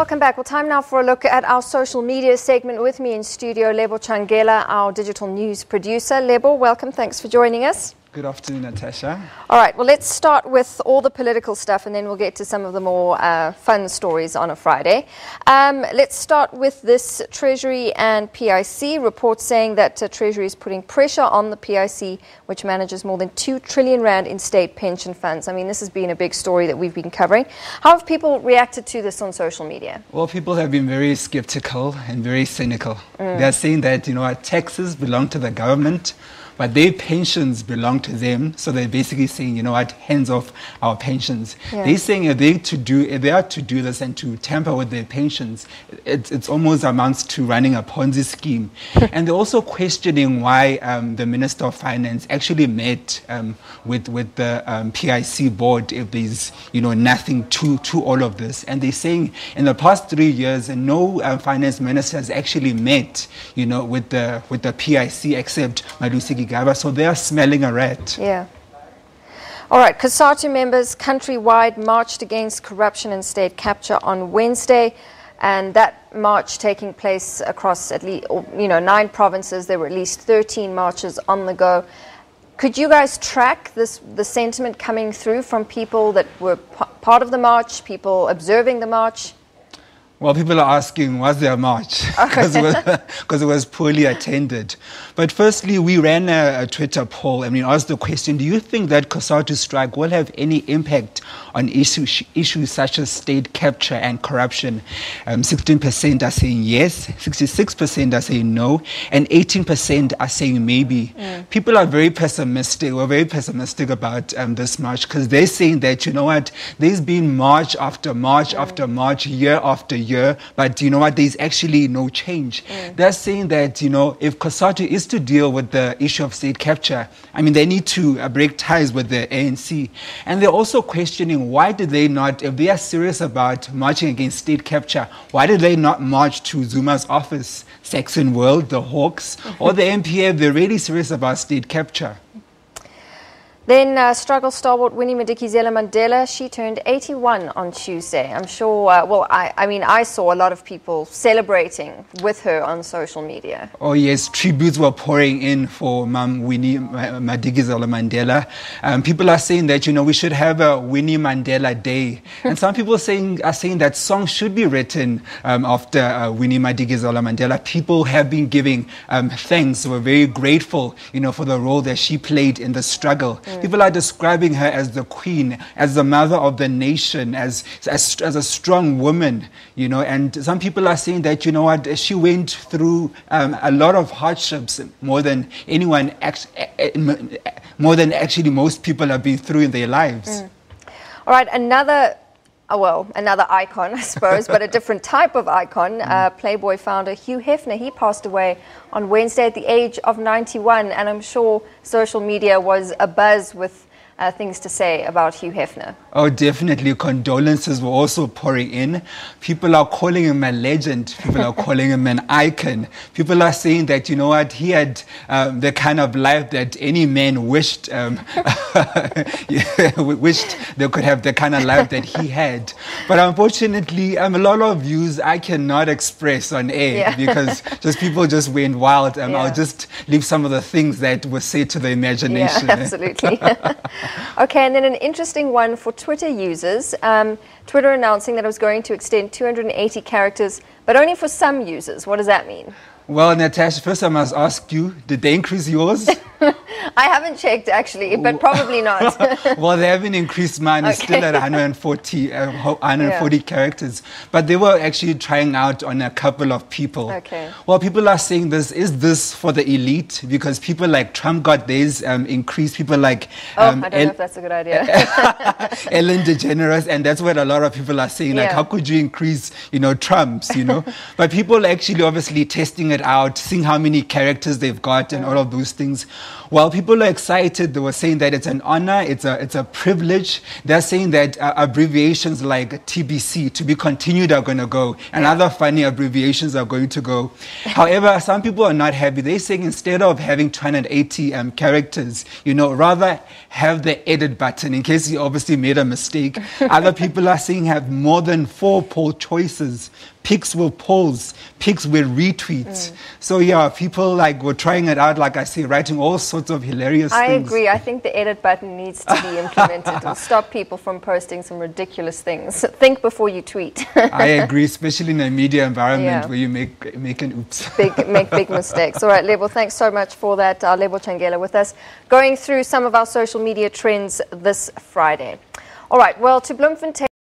Welcome back. Well, time now for a look at our social media segment. With me in studio, Lebo Tshangela, our digital news producer. Lebo, welcome. Thanks for joining us. Good afternoon, Natasha. All right, well, let's start with all the political stuff and then we'll get to some of the more fun stories on a Friday. Let's start with this Treasury and PIC report saying that Treasury is putting pressure on the PIC, which manages more than 2 trillion rand in state pension funds. I mean, this has been a big story that we've been covering. How have people reacted to this on social media? Well, people have been very skeptical and very cynical. They're saying that, our taxes belong to the government, but their pensions belong to them. So they're basically saying, hands off our pensions. Yeah. They're saying if they are to do this and to tamper with their pensions, it's almost amounts to running a Ponzi scheme. And they're also questioning why the Minister of Finance actually met with the PIC board if there's, nothing to all of this. And they're saying in the past 3 years, no finance minister has actually met, with the PIC except Malusi Gaba, so they are smelling a rat. Yeah. All right, COSATU members countrywide marched against corruption and state capture on Wednesday, and that march taking place across at least 9 provinces. There were at least 13 marches on the go. Could you guys track the sentiment coming through from people that were part of the march, people observing the march? Well, people are asking, was there a march? Because it was poorly attended. But firstly, we ran a Twitter poll and we asked the question, do you think that COSATU strike will have any impact on issues such as state capture and corruption? 16% are saying yes, 66% are saying no, and 18% are saying maybe. People are very pessimistic. We're very pessimistic about this march because they're saying that, there's been march after march after march, year after year. But there's actually no change. They're saying that, if COSATU is to deal with the issue of state capture, they need to break ties with the ANC. And they're also questioning why did they not, if they are serious about marching against state capture, why did they not march to Zuma's office, Saxon World, the Hawks, or the MPF? They're really serious about state capture. Then struggle stalwart Winnie Madikizela-Mandela, she turned 81 on Tuesday. I'm sure, I saw a lot of people celebrating with her on social media. Oh yes, tributes were pouring in for Mom Winnie Madikizela-Mandela. People are saying that, we should have a Winnie Mandela Day. And some people are saying that songs should be written after Winnie Madikizela-Mandela. People have been giving thanks. We're very grateful, for the role that she played in the struggle. People are describing her as the queen, as the mother of the nation, as a strong woman, and some people are saying that, she went through a lot of hardships, more than actually most people have been through in their lives. All right, another icon, I suppose, but a different type of icon, Playboy founder Hugh Hefner. He passed away on Wednesday at the age of 91, and I'm sure social media was abuzz with things to say about Hugh Hefner. Oh, definitely. Condolences were also pouring in. People are calling him a legend. People are calling him an icon. People are saying that, he had the kind of life that any man wished wished they could have the kind of life that he had. But unfortunately, a lot of views I cannot express on air because people just went wild. I'll just leave some of the things that were said to the imagination. Yeah, absolutely. Okay, and then an interesting one for Twitter users. Twitter announcing that it was going to extend 280 characters, but only for some users. What does that mean? Well, Natasha, first I must ask you, did they increase yours? I haven't checked, actually, but probably not. Well, they haven't increased mine. It's still at 140 characters. But they were actually trying out on a couple of people. Okay. Well, people are saying is this for the elite? Because people like Trump got theirs increased. People like... I don't know if that's a good idea. Ellen DeGeneres, and that's what a lot of people are saying. Like, how could you increase, Trump's, But people actually obviously testing it out, seeing how many characters they've got and all of those things. Well, people are excited. They were saying that it's an honor, it's a privilege. They're saying that abbreviations like TBC, to be continued, are going to go, and other funny abbreviations are going to go. However, some people are not happy. They're saying instead of having 280 characters, rather have the edit button in case you obviously made a mistake. Other people are saying have more than 4 poll choices. Pics were polls, pics were retweets. So yeah, people were trying it out, like I say, writing all sorts of hilarious things. I agree. I think the edit button needs to be implemented. It'll stop people from posting some ridiculous things. Think before you tweet. I agree, especially in a media environment where you make an oops. Make big mistakes. All right, Lebo, thanks so much for that. Lebo Tshangela with us, going through some of our social media trends this Friday. All right, well, to Bloemfontein.